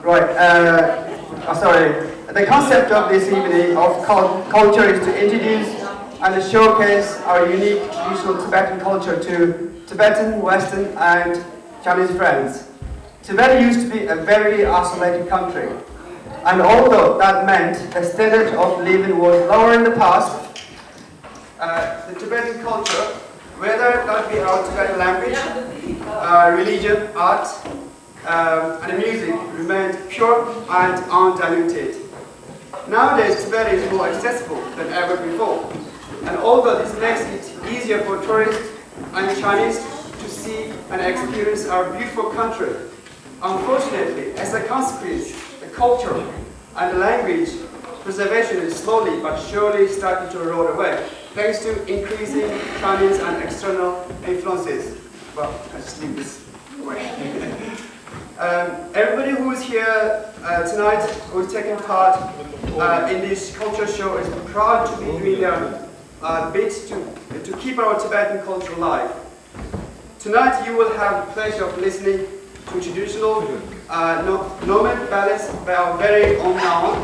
Right. Sorry. The concept of this evening of culture is to introduce and showcase our unique traditional Tibetan culture to Tibetan, Western, and Chinese friends. Tibet used to be a very isolated country, and although that meant the standard of living was lower in the past, the Tibetan culture, whether that be our Tibetan language, religion, art, and music, remained pure and undiluted. Nowadays, Tibet is more accessible than ever before, and although this makes it easier for tourists and Chinese to see and experience our beautiful country, unfortunately, as a consequence, the culture and the language preservation is slowly but surely starting to erode away, thanks to increasing Chinese and external influences. Well, I just leave this away. Everybody who is here tonight, who is taking part in this culture show, is proud to be doing their bit to keep our Tibetan culture alive. Tonight you will have the pleasure of listening to traditional nomad ballads by our very own Nawa,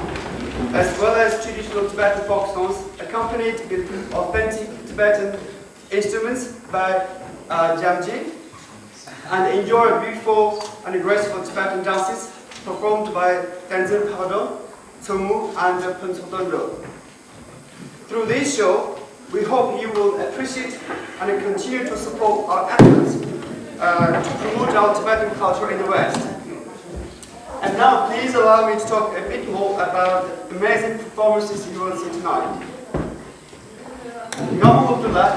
as well as traditional Tibetan folk songs accompanied with authentic Tibetan instruments by Jamji, and enjoy beautiful and graceful Tibetan dances performed by Tenzin Pado, Tsumu, and Punsotondo. Through this show, we hope you will appreciate and continue to support our efforts to promote our Tibetan culture in the West. And now, please allow me to talk a bit more about the amazing performances you will see tonight. Ngama Abdullah,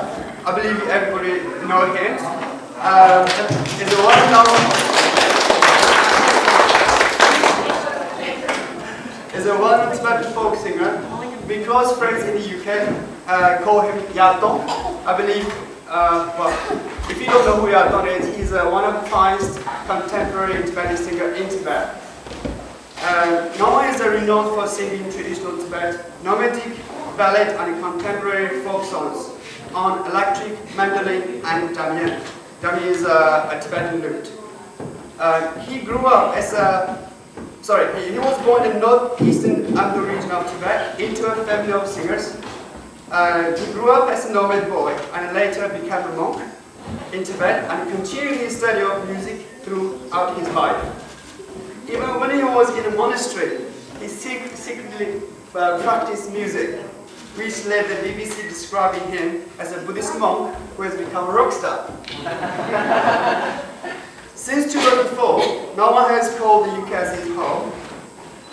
I believe everybody know him, is a well-known Tibetan folk singer. We close friends in the UK call him Yadon. I believe, well, if you don't know who Yadon is, he's one of the finest contemporary Tibetan singers in Tibet. Nawa is renowned for singing traditional Tibet, nomadic, ballad, and contemporary folk songs on electric, mandolin, and damian. Damian is a Tibetan lute. He grew up as he was born in northeastern Amdo region of Tibet into a family of singers. He grew up as a nomad boy and later became a monk in Tibet and continued his study of music throughout his life. Even when he was in a monastery, he secretly practiced music, which led the BBC describing him as a Buddhist monk who has become a rock star. Since 2004, Nawa has called the UK as his home.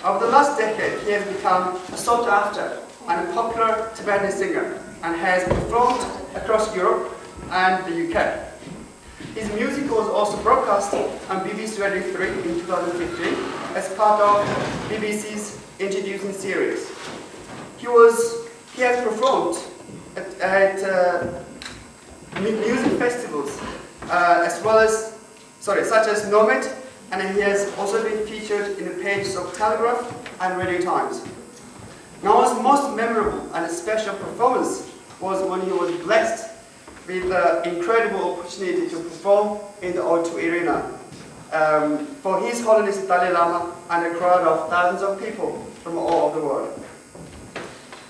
Over the last decade, he has become a sought after and a popular Tibetan singer and has performed across Europe and the UK. His music was also broadcast on BBC Radio 3 in 2015 as part of BBC's Introducing series. He has performed at music festivals such as Nomad, and he has also been featured in the pages of Telegraph and Radio Times. Nawa's most memorable and special performance was when he was blessed with the incredible opportunity to perform in the O2 Arena for His Holiness Dalai Lama and a crowd of thousands of people from all over the world.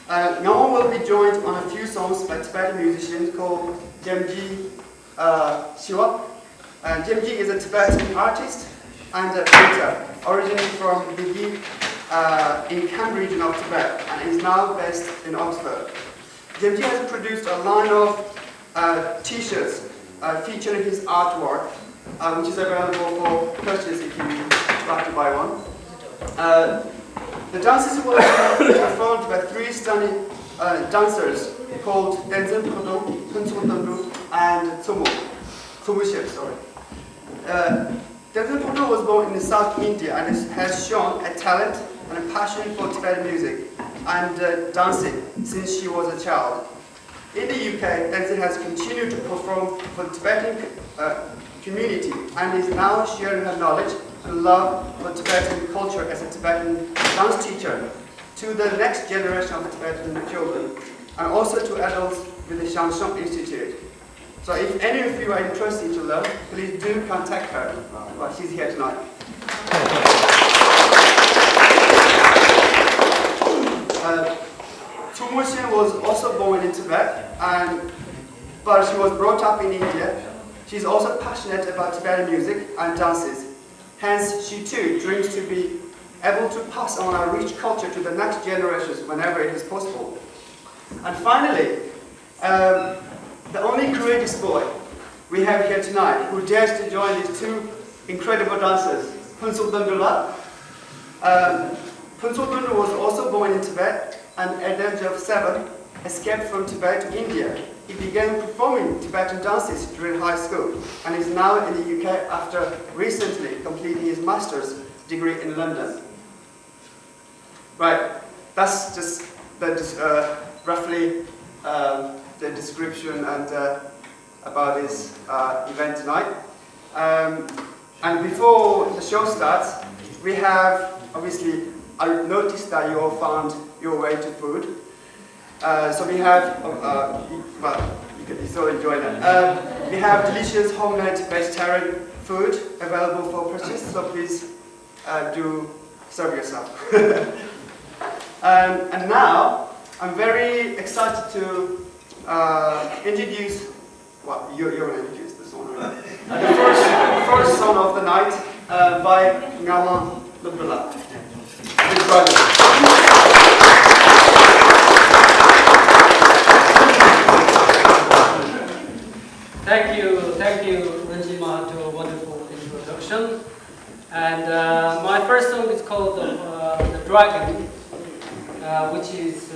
Nawa will be joined on a few songs by Tibetan musicians called Jamji Shiwa. Jamji is a Tibetan artist and a painter, originally from Bigi in Kham region of Tibet, and is now based in Oxford. Jamji has produced a line of t-shirts featuring his artwork, which is available for purchase if you would like to buy one. The dances will be performed by three stunning dancers called Tenzin Pado, Punsotondo, and Tsumu Shep, sorry. Tenzin Pado was born in South India and has shown a talent and a passion for Tibetan music and dancing since she was a child. In the UK, Tenzin has continued to perform for the Tibetan community and is now sharing her knowledge and love for Tibetan culture as a Tibetan dance teacher to the next generation of Tibetan children and also to adults with the Shamshon Institute. So if any of you are interested to learn, please do contact her. Well, she's here tonight. Tumulshin was also born in Tibet, but she was brought up in India. She's also passionate about Tibetan music and dances. Hence, she too dreams to be able to pass on our rich culture to the next generations whenever it is possible. And finally, the only courageous boy we have here tonight who dares to join these two incredible dancers, Phuntsol Dundula. Phuntsol Dundula was also born in Tibet and at the age of 7 escaped from Tibet to India. He began performing Tibetan dances during high school and is now in the UK after recently completing his master's degree in London. Right, that's just roughly the description and about this event tonight. And before the show starts, we have, obviously, I noticed that you all found your way to food. So we have, well, you can still enjoy that. We have delicious homemade vegetarian food available for purchase, so please do serve yourself. And now, I'm very excited to introduce, well, you're going to introduce the song, right? The first song of the night by Ngama Lubdula. His brother. Thank you, Ranjima, to a wonderful introduction. And my first song is called The Dragon, which is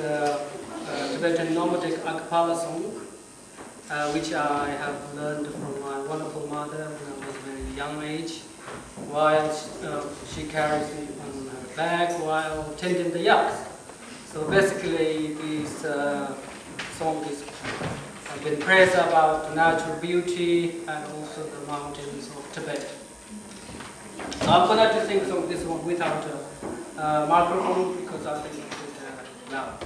Tibetan nomadic a cappella song, which I have learned from my wonderful mother when I was a very young age, while she carries me on her back while tending the yaks. So basically, this song is been praised about the natural beauty and also the mountains of Tibet. So I'm going to sing this one without a microphone because I think it's loud.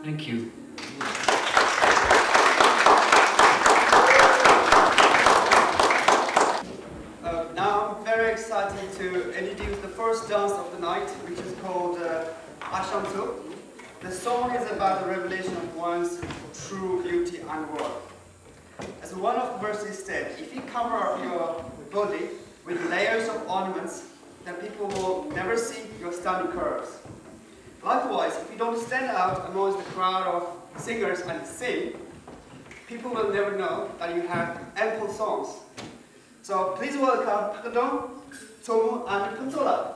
Thank you. Now I'm very excited to introduce the first dance of the night, which is called Ashantu. The song is about the revelation of one's true beauty and worth. As one of the verses said, if you cover up your body with layers of ornaments, then people will never see your stunning curves. Likewise, if you don't stand out amongst the crowd of singers and sing, people will never know that you have ample songs. So please welcome Pakadong, Tomu, and Pantola.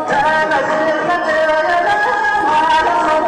La la la la la la la la la la la la la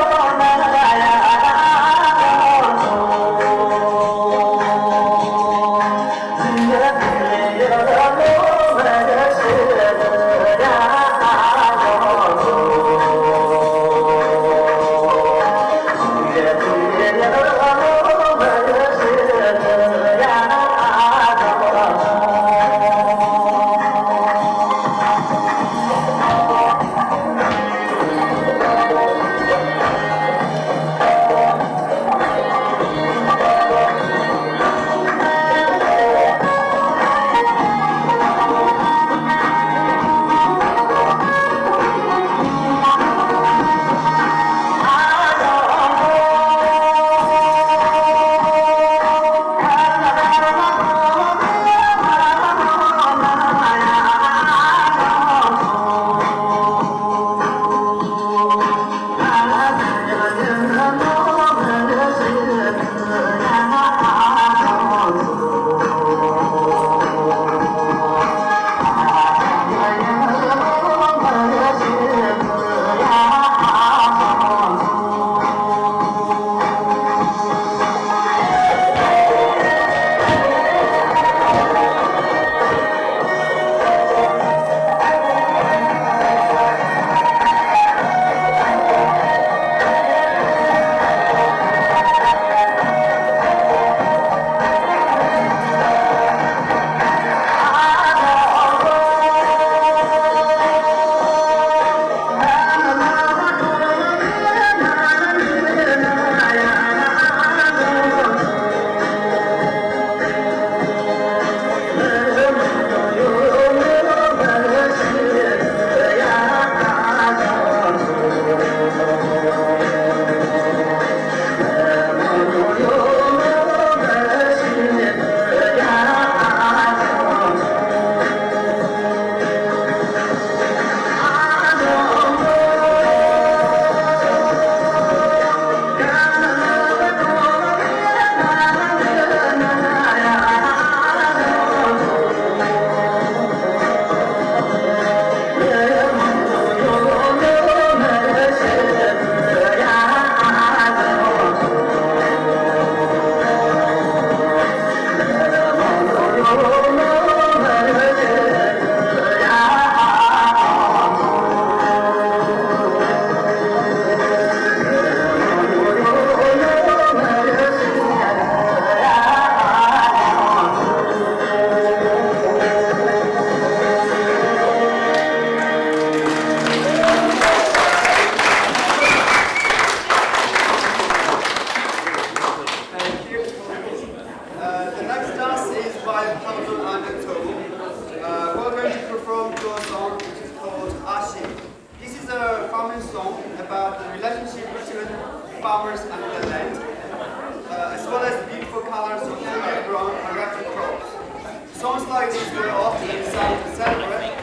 is very often designed to celebrate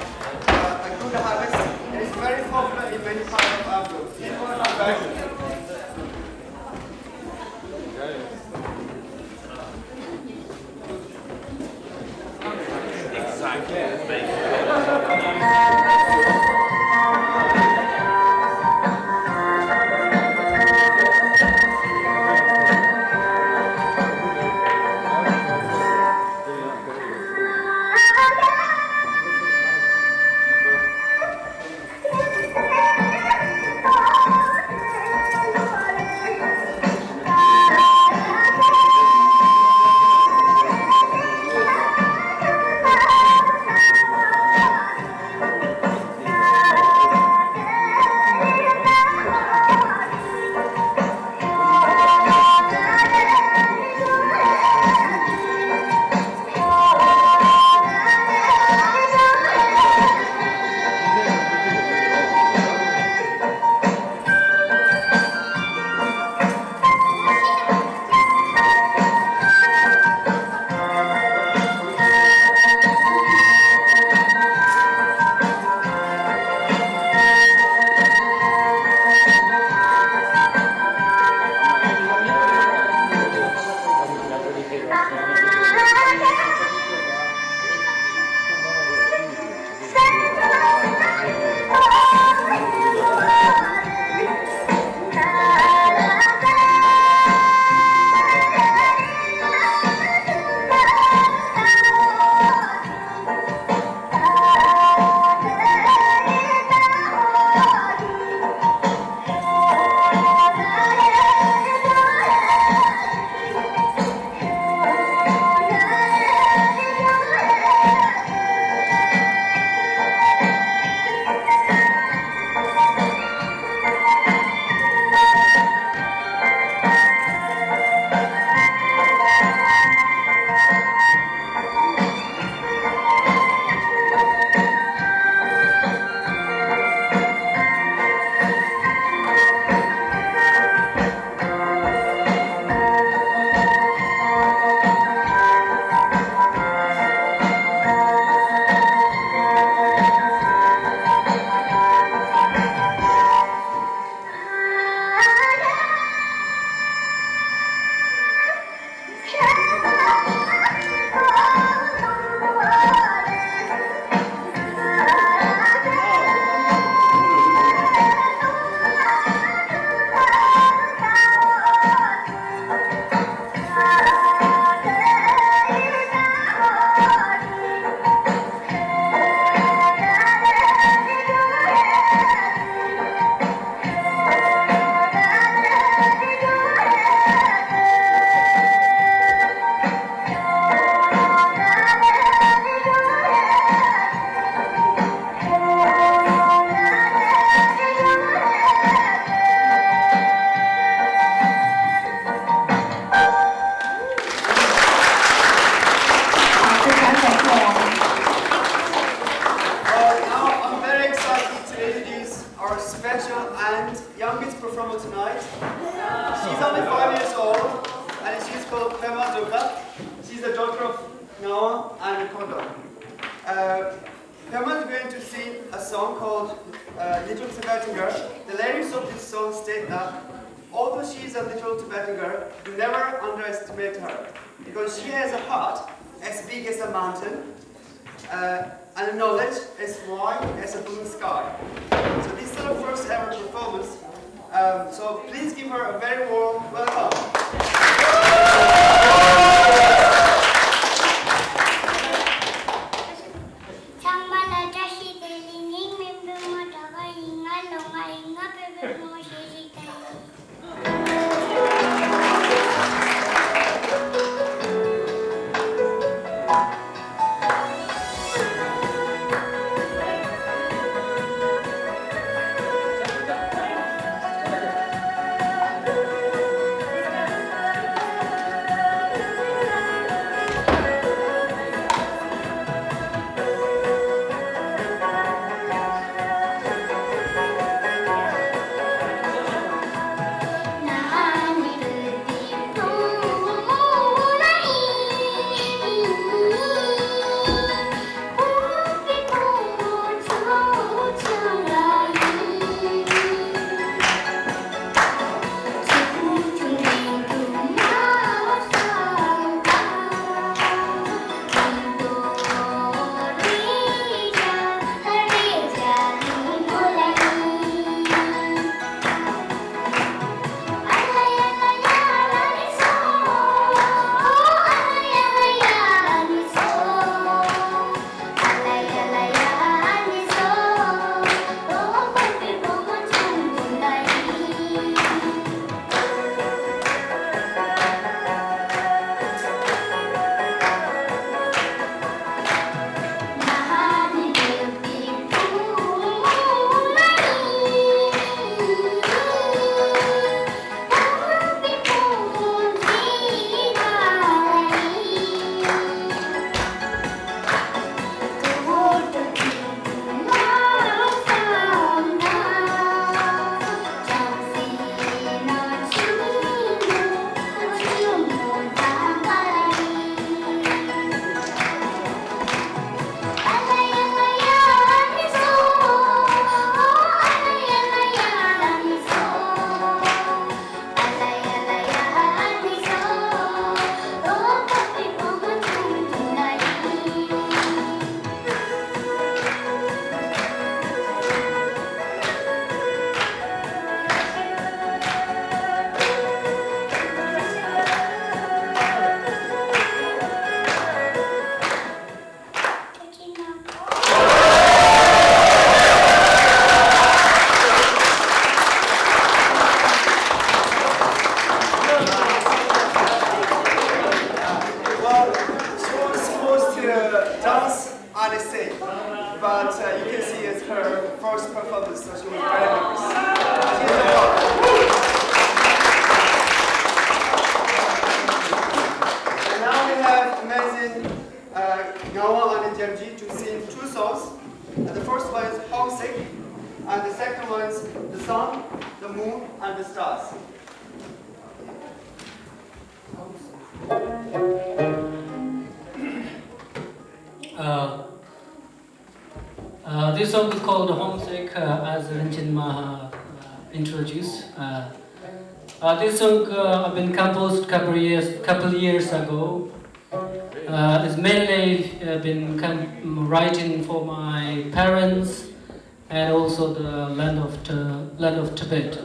a good harvest. It is very popular in many parts of Africa. Now I'm very excited to introduce our special and youngest performer tonight. She's only 5 years old and she's called Pema Joka. She's the daughter of Noah and Kondo. Pema is going to sing a song called Little Tibetan Girl. The lyrics of this song state that although she is a little Tibetan girl, do never underestimate her because she has a heart as big as a mountain and knowledge as wide as a blue sky. So this is her first ever performance. So please give her a very warm welcome. nervous, so she was very nervous. She's the one. And now we have amazing Gawa and Jerji to sing two songs. And the first one is Homesick, and the second one is The Sun, the Moon, and the Stars. This song is called Homesick, as Ranjit Maha introduced. This song has been composed couple years ago. It's mainly been writing for my parents and also the land of Tibet.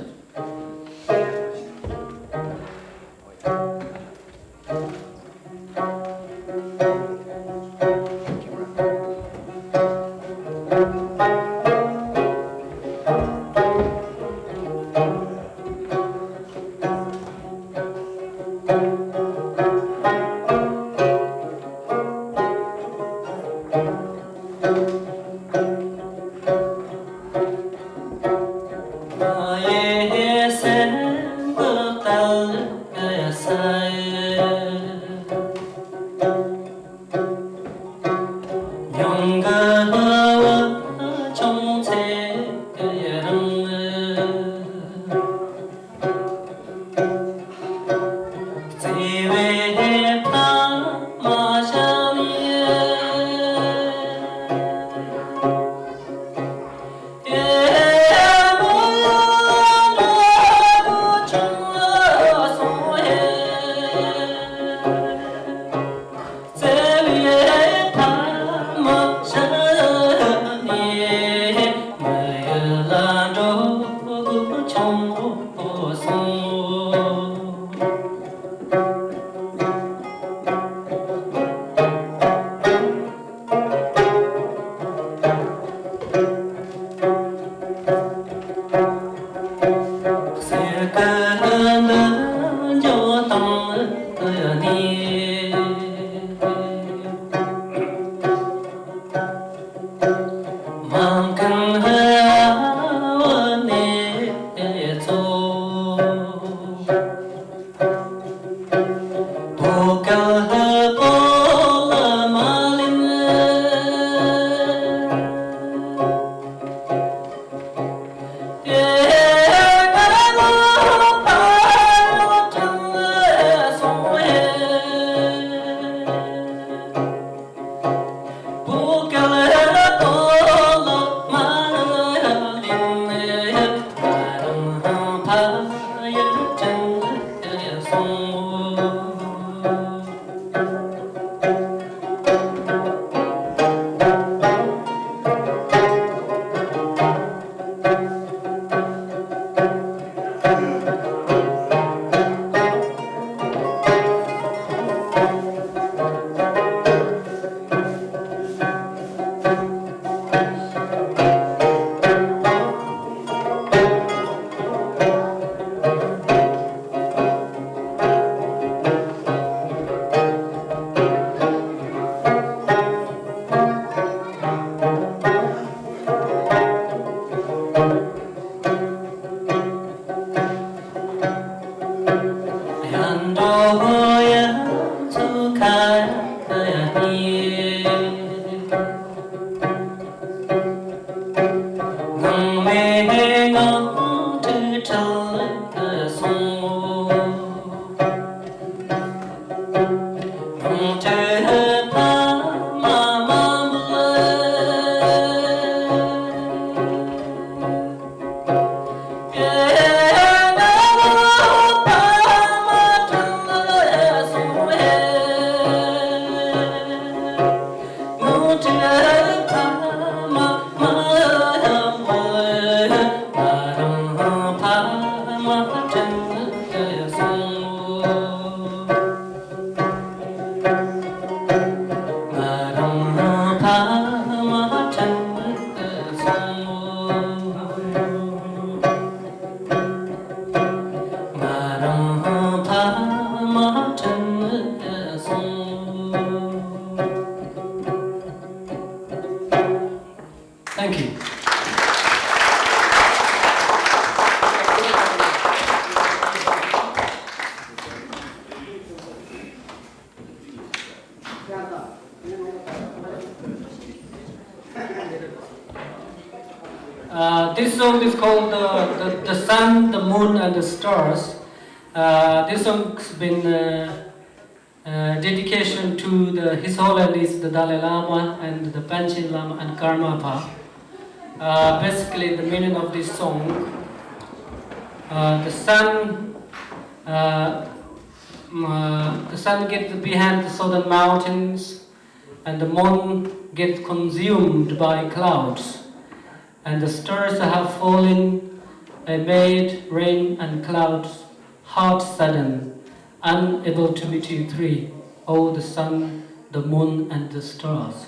This song is called the Sun, the Moon, and the Stars. This song's been dedication to His Holiness the Dalai Lama and the Panchen Lama and Karmapa. Basically, the meaning of this song: the sun gets behind the southern mountains, and the moon gets consumed by clouds, and the stars have fallen, made rain and clouds hot sudden, unable to meet you three, oh the sun, the moon, and the stars.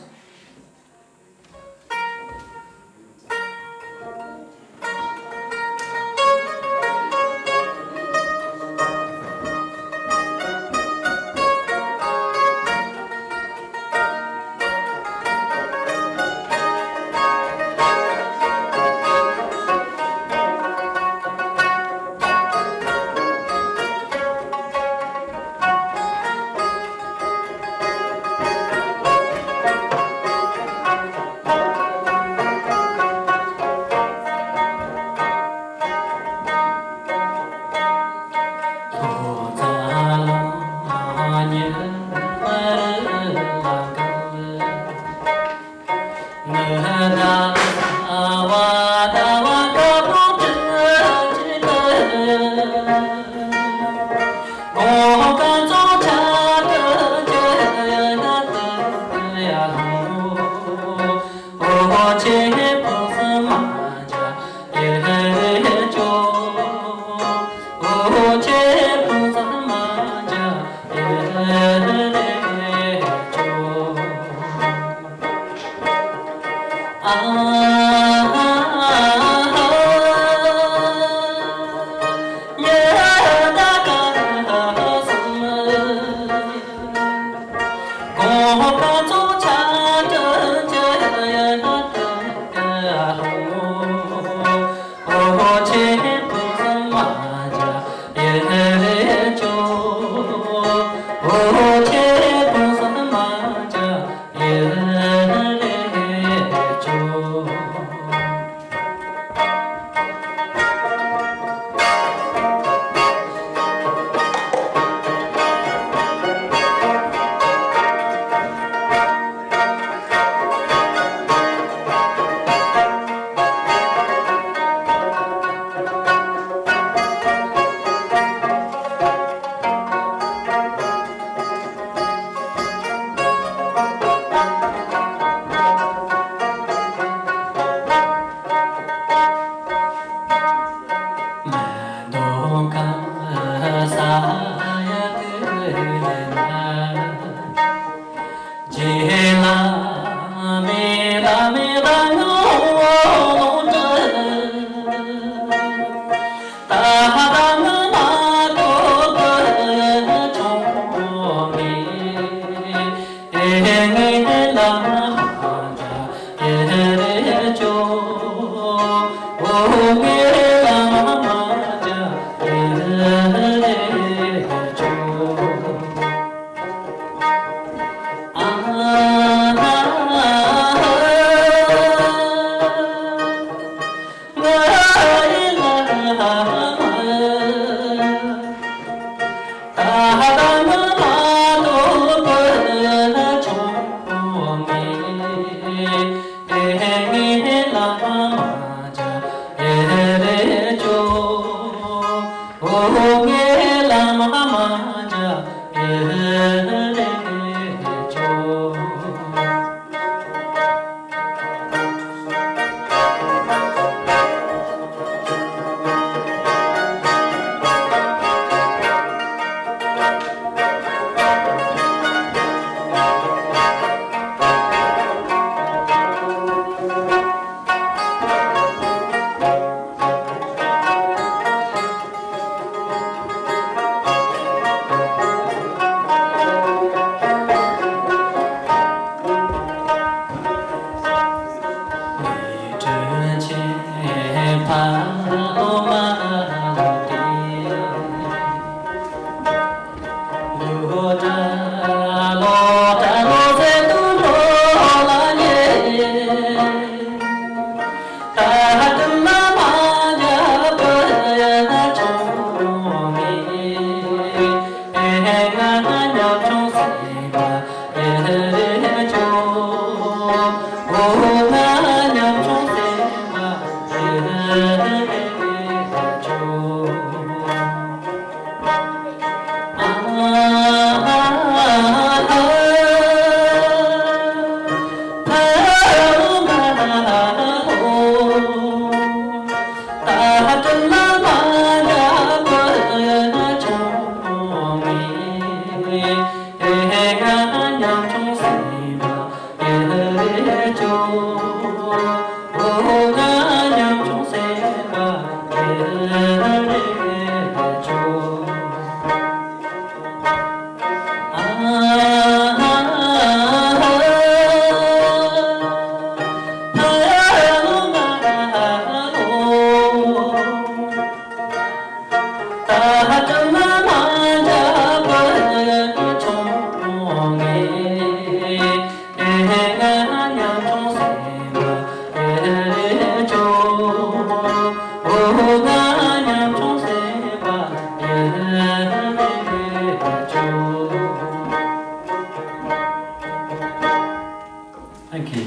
Thank you.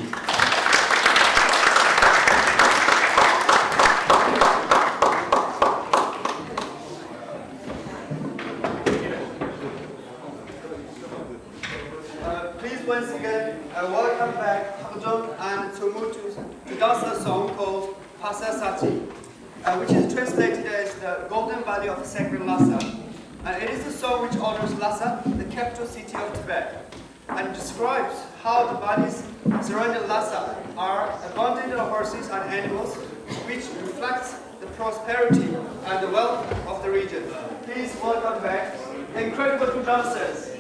Please once again welcome back Hakjong and Tumutu to dance a song called Pasasati, which is translated as the Golden Valley of Sacred Lhasa. And it is a song which honors Lhasa, the capital city of Tibet, and describes how the valleys surrounding Lhasa are abundant of horses and animals, which reflects the prosperity and the wealth of the region. Please welcome back the incredible two dancers.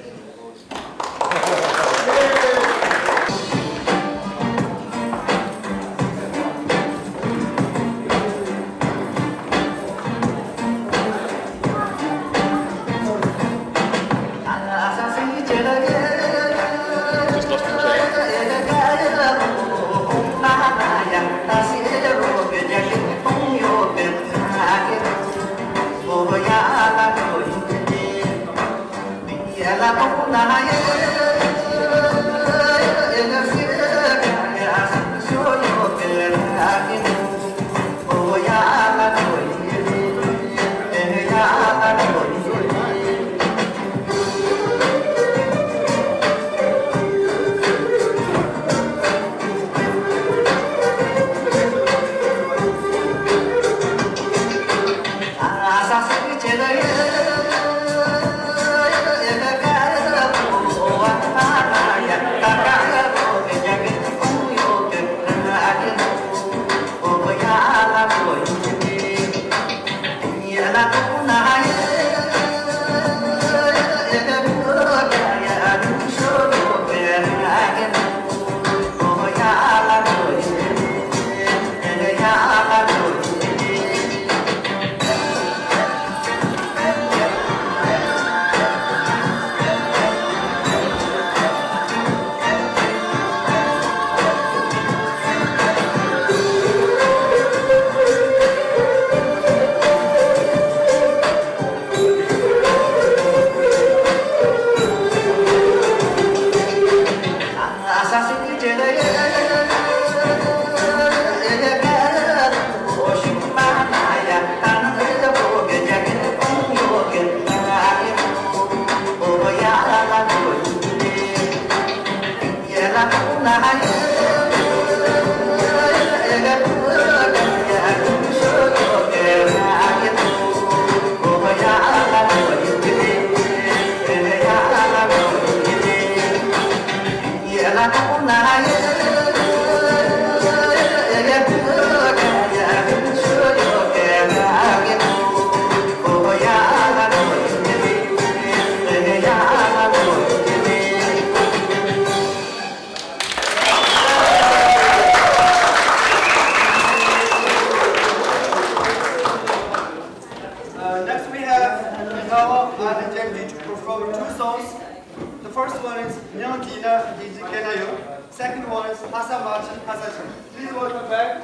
Next we have Nikawa and Jenji to perform two songs. The first one is Nyangina Dijikenayo. Second one is Hasamachi Hasachan. Please welcome back.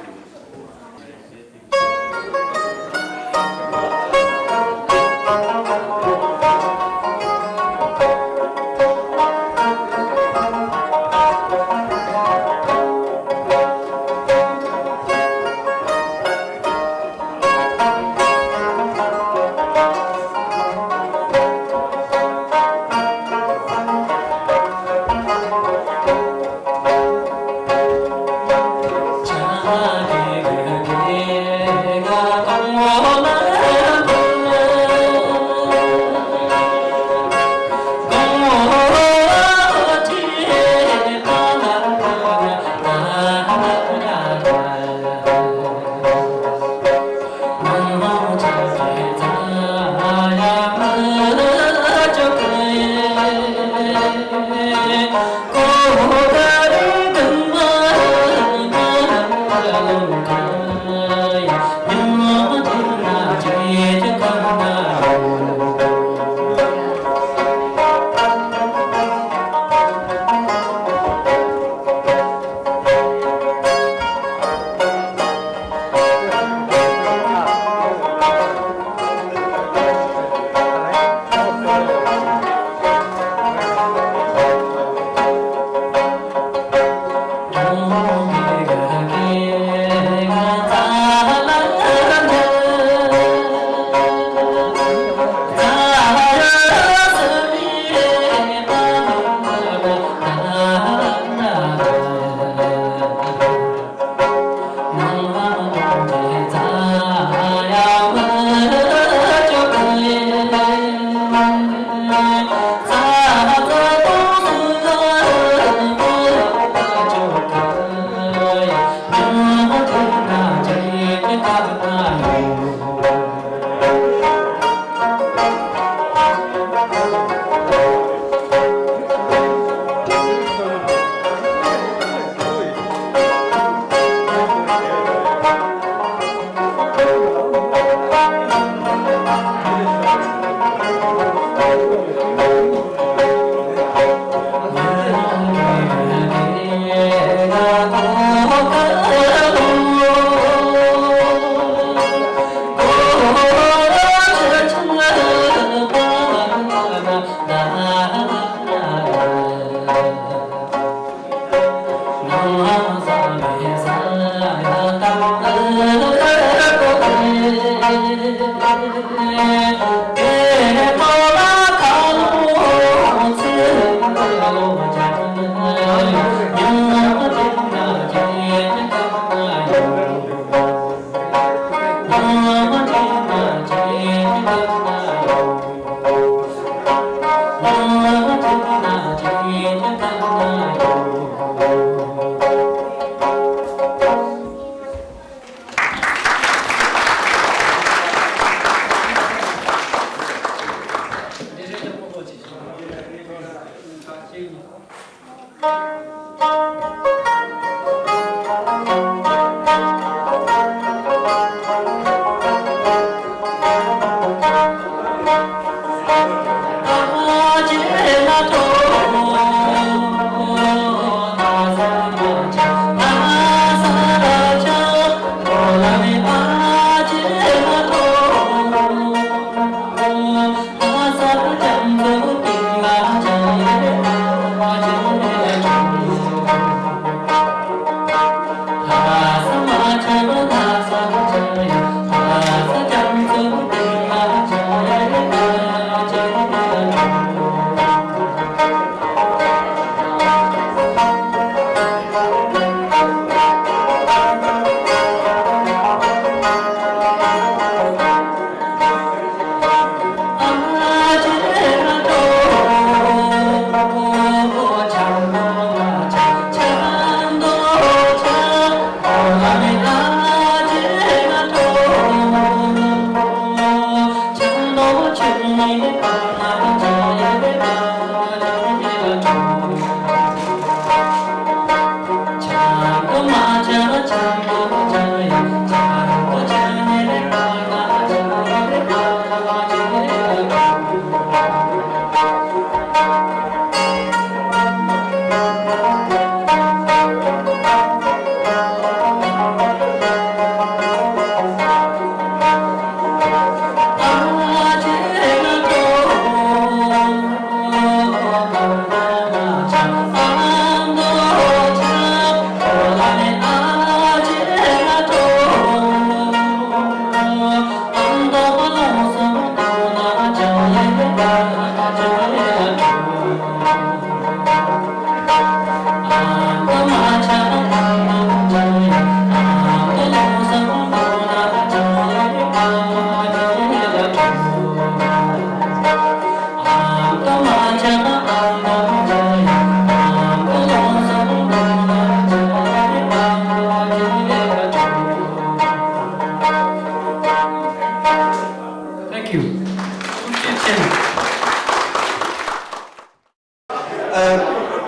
Thank you.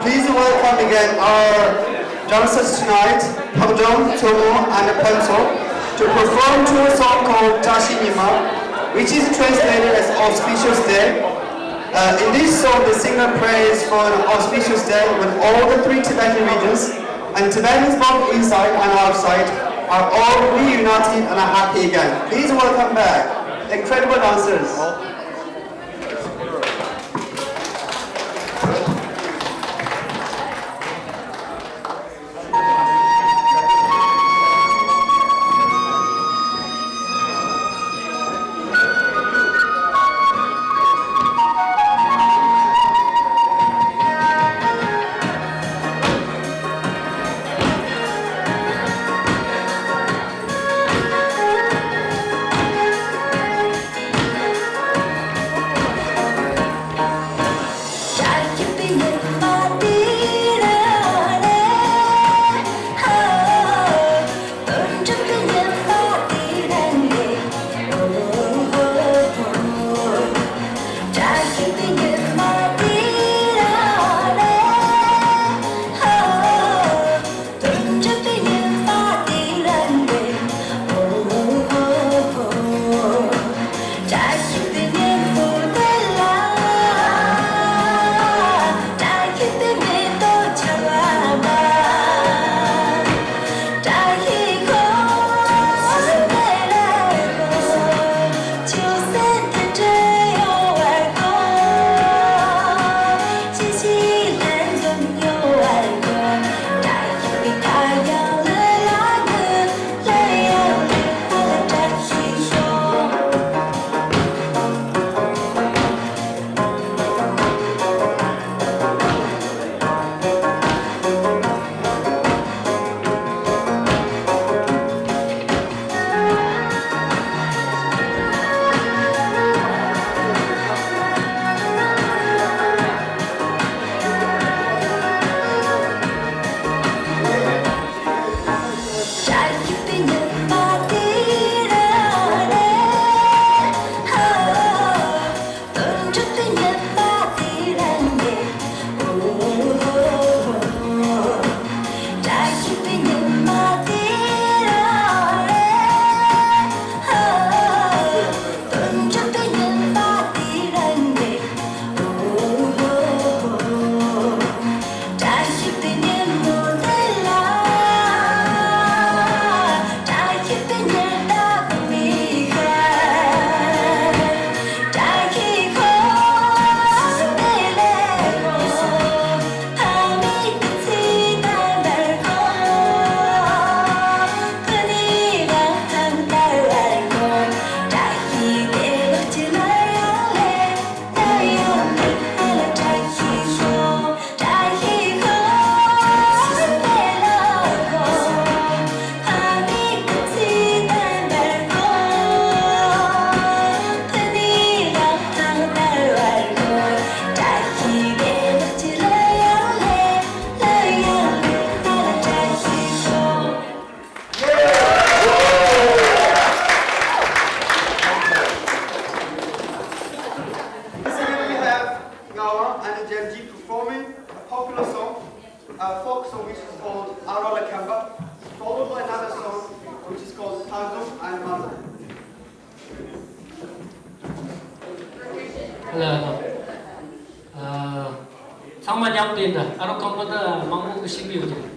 Please welcome again our dancers tonight, Hamdong, Tomo, and Pencil, to perform to a song called Tashinima, which is translated as Auspicious Day. In this song, the singer prays for an auspicious day when all the three Tibetan regions, and Tibetans both inside and outside, are all reunited and are happy again. Please welcome back incredible dancers. performing a popular song, a folk song which is called Arola Kamba, followed by another song which is called Tandum and Manda. 상만 양도인다. 아로칸보다 망고 신비우지.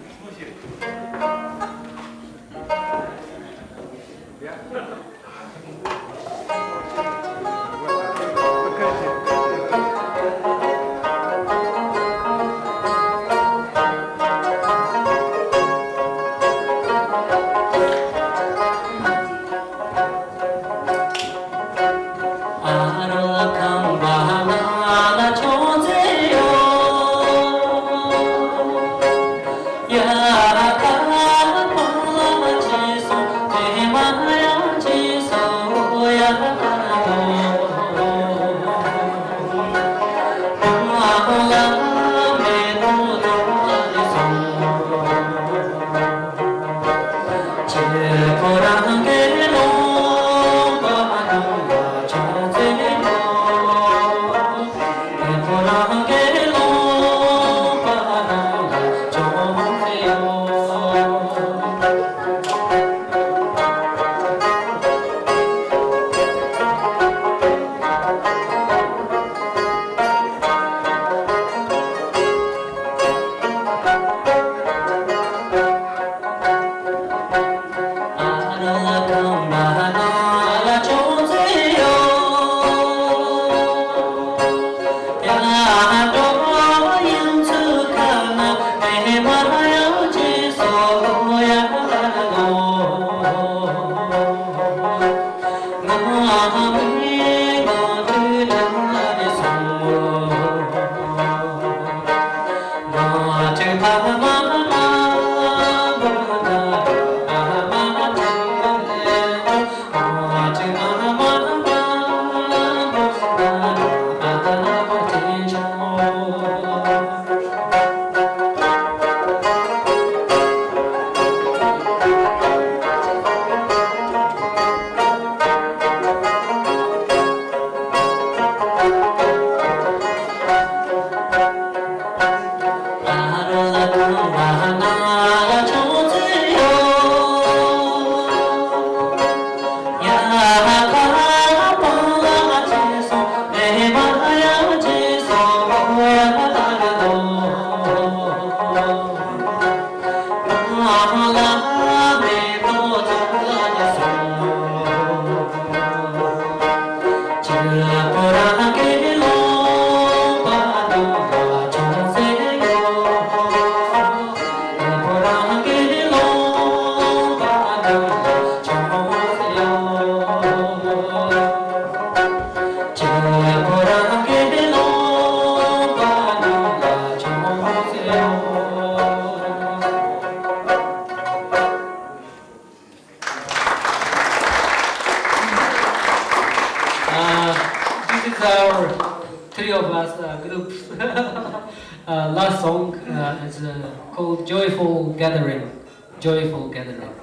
Last song is called Joyful Gathering. Joyful Gathering.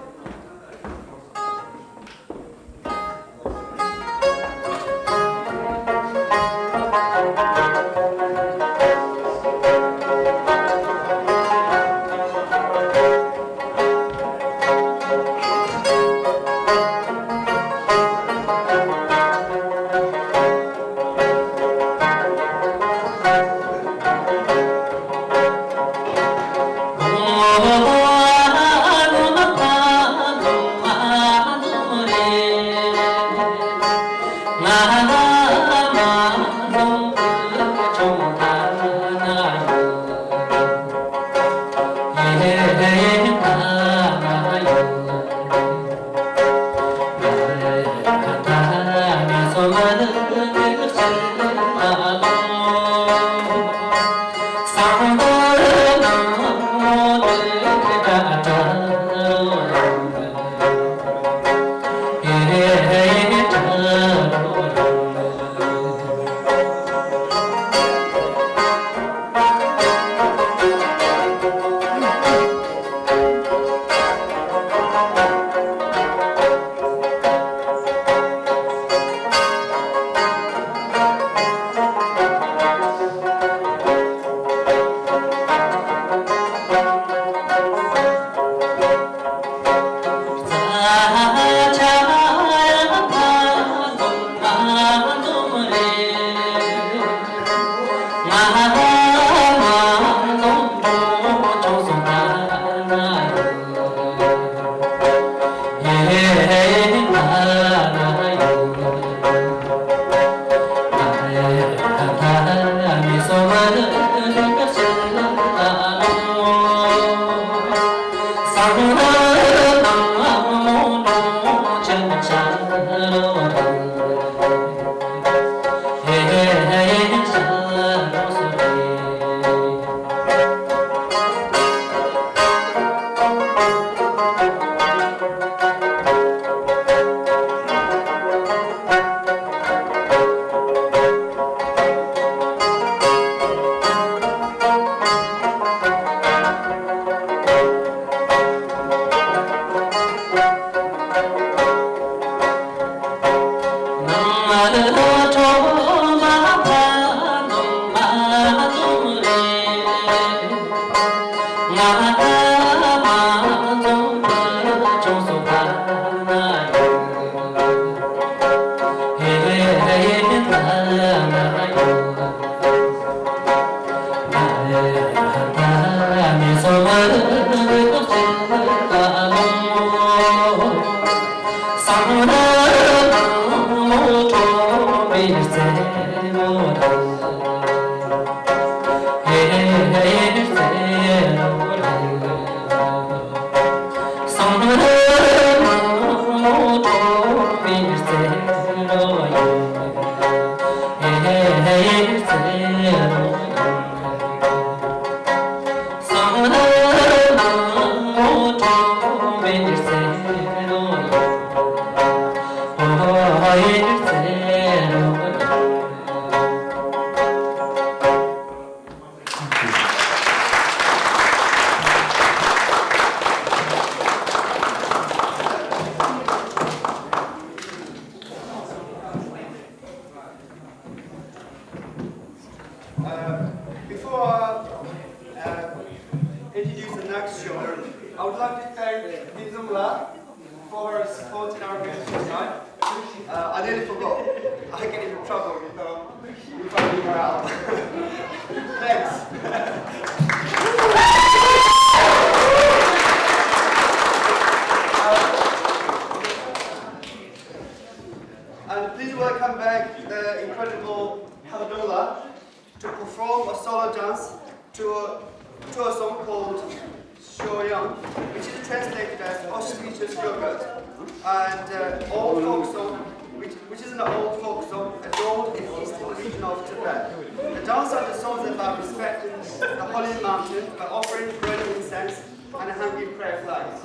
Before introduce the next show, I would like to thank Nizumla for supporting our guests tonight. I nearly forgot. I get into trouble if I leave her out. Thanks. And please welcome back the incredible Hamdullah to perform a solo dance to a song called Shoyang, which is translated as auspicious yogurt, and old folk song, which is an old folk song adored in the eastern region of Tibet. The dance and the songs about respecting the holy mountain by offering burning incense and hanging prayer flags.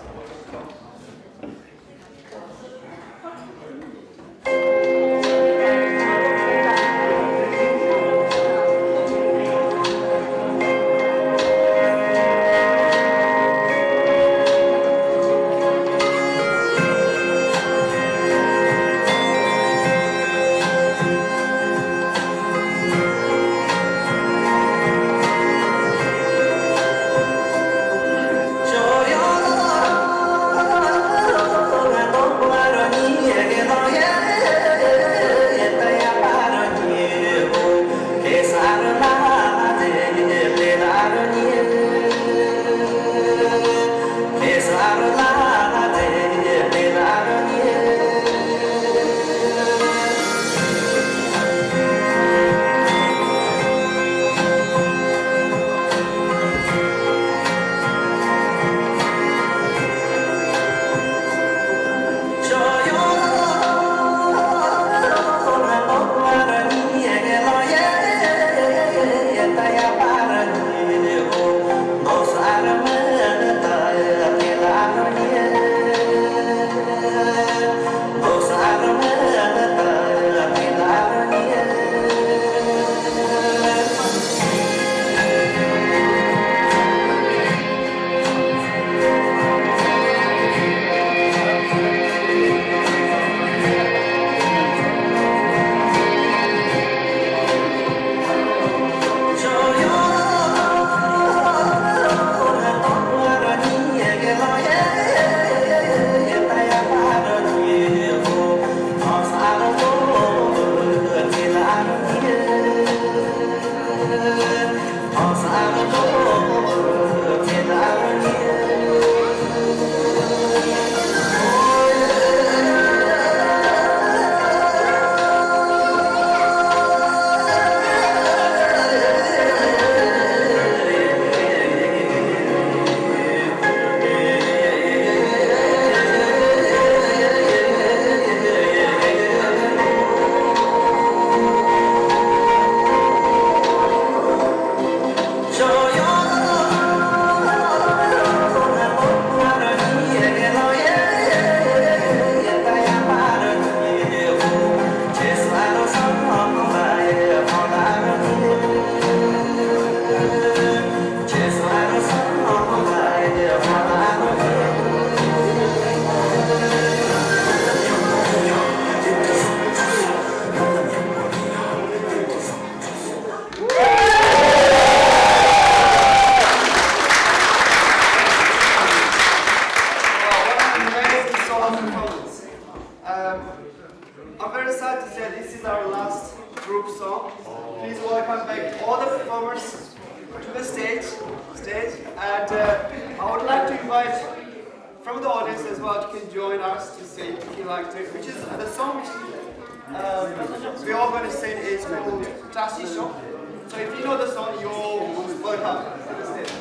Joy invite from the audience as well, you can join us to sing if you like to, which is the song which we're all going to sing is called Tashi Shop. So if you know the song, you're most welcome to the stage.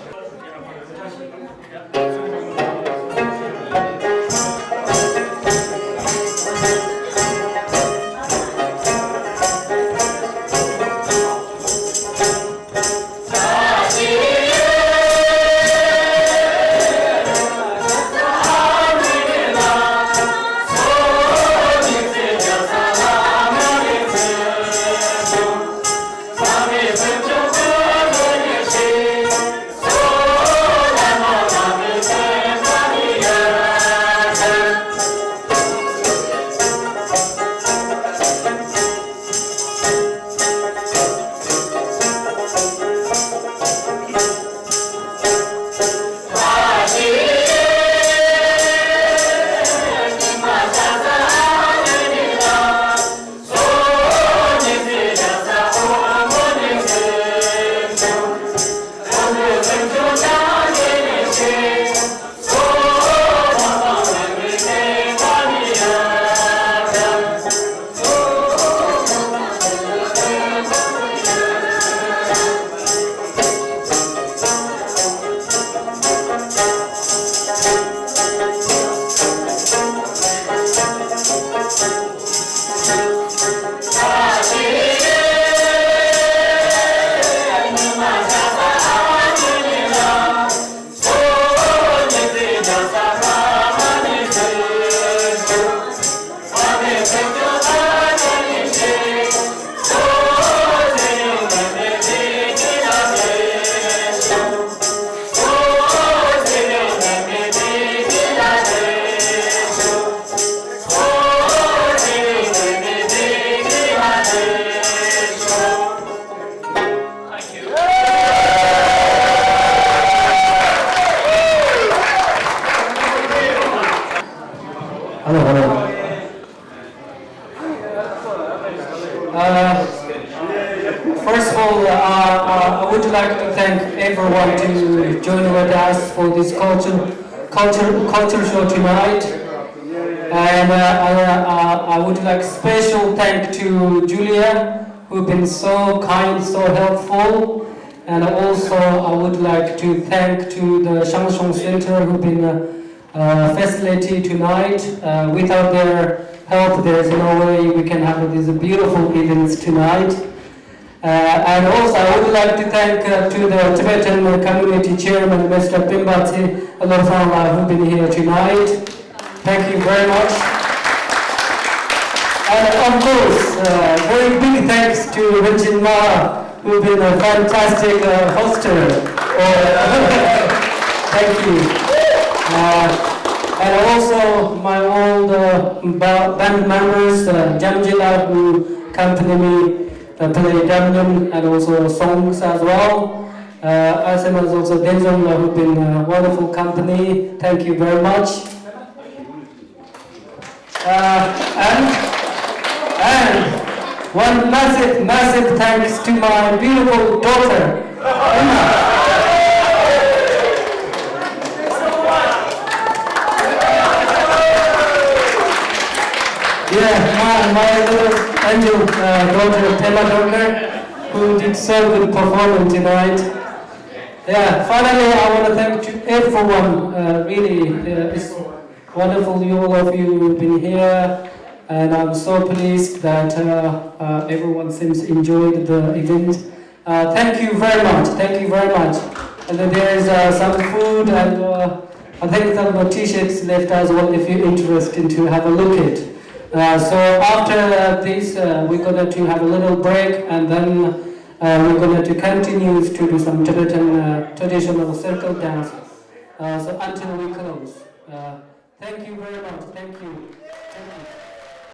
First of all, I would like to thank everyone to join with us for this culture show tonight. And I would like special thank to Julia, who've been so kind, so helpful. And also I would like to thank to the Shangshong Center who've been facility tonight. Without their help, there's no way we can have these beautiful events tonight. And also I would like to thank to the Tibetan community chairman, Mr. Pimbati Alorfala, who've been here tonight. Thank you very much. And of course, very big thanks to Rinjin Ma, who've been a fantastic hoster. Thank you. And also my old band members, Jamjila, who accompany me, play Damdam and also songs as well. As well as also Denzon, who've been a wonderful company. Thank you very much. And one massive thanks to my beautiful daughter, Emma. Yeah, my little angel daughter, Tema Dorner, who did so good performance tonight. Yeah, finally I want to thank everyone. Really, it's wonderful all of you who've been here, and I'm so pleased that everyone seems to enjoy the event. Thank you very much. Thank you very much. And then there is some food and I think some t-shirts left as well if you're interested to have a look at. So after this, we're going to have a little break, and then we're going to continue to do some Tibetan traditional circle dance. So until we close. Thank you very much. Thank you. Thank you.